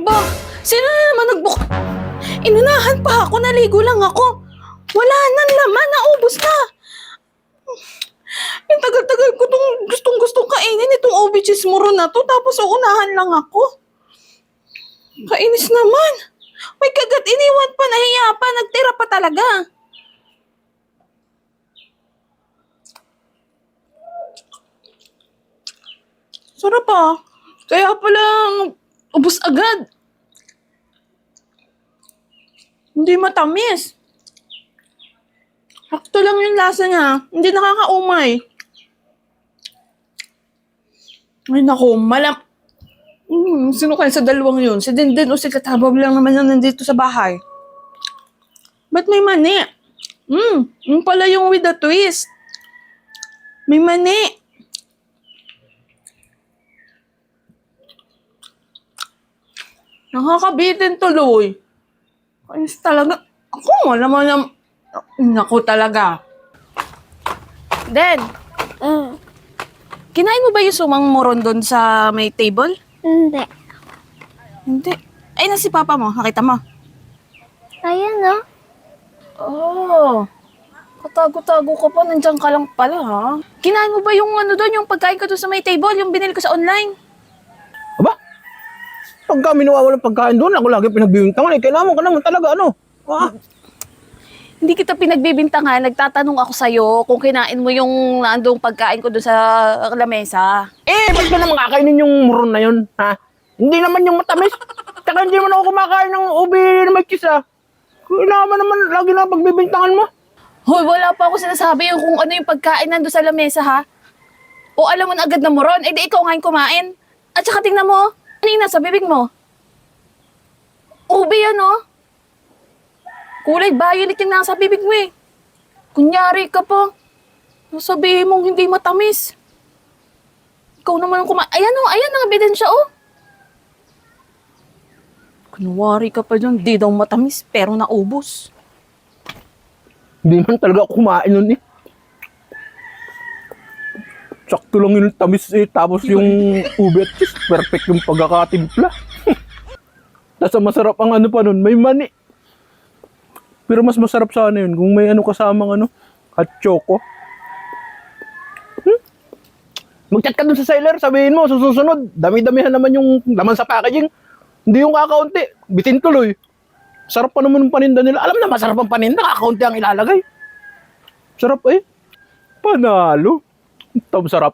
Ba, sino na naman nagbuk... Inunahan pa ako, naligo lang ako. Wala nang laman, naubos na. Yung tagal-tagal ko tong gustong-gustong kainin itong OB Chismuro na to, tapos uunahan lang ako. Kainis naman. May kagat iniwan pa, nahiya pa, nagtira pa talaga. Sarap ah. Kaya pala ubos agad. Hindi matamis. Sakto lang yung lasa niya. Hindi nakakaumay. Ay naku, sino kaya sa dalawang yun? Si Dindin o si Katabog lang naman yung nandito sa bahay. Ba't may mani? Yung pala yung with the twist. May mani. Nakakabitin tuloy. Kainis talaga. Ako, alam mo na... Naku talaga. Den, kinain mo ba yung sumang moron doon sa may table? Hindi. Hindi. Ay, na si Papa mo. Nakita mo? Ayan, no? Oh. Katago-tago ka pa. Nandiyan ka lang pala, ha? Kinain mo ba yung ano doon, yung pagkain ko doon sa may table, yung binili ko sa online? Aba? Pagka minuwawalan pagkain doon, ako lagi pinagbibintangan. Kailangan ka naman talaga, ano? Hindi kita pinagbibintangan. Nagtatanong ako sa'yo kung kinain mo yung naandong pagkain ko doon sa lamesa. Ba't ka naman kakainin yung muron na yun, ha? Hindi naman yung matamis. Tsaka hindi naman ako kumakain ng ubi na may kisa. Kailangan naman lagi na pagbibintangan mo. Hoy, wala pa ako sinasabi yung kung ano yung pagkain nando sa lamesa, ha? O alam mo na agad na moron, di ikaw nga yung kumain. At saka tingnan mo, ano yung nasa bibig mo? Ube yan, oh. Kulay violet yung nasa bibig mo, eh. Kunyari ka pa. Sabihin mong hindi matamis. Ikaw naman ang kumain. Ayan, oh, ayan ang ebidensya, oh. Kunwari ka pa dyan, di daw matamis, pero naubos. Hindi man talaga ako kumain nun eh. Sakto lang yung tamis eh. Tapos yung ube at cheese, perfect yung pagkakatimpla. Tapos masarap ang ano pa nun, may mani. Pero mas masarap sana yun kung may ano kasamang ano, at choco. Mag-chat ka dun sa seller, sabihin mo, susunod, dami-damihan naman yung laman sa packaging. Hindi yung kakaunti, bitin tuloy. Sarap pa naman ng paninda nila. Alam na masarap ang paninda, kakaunti ang ilalagay. Sarap eh. Panalo. Ito masarap.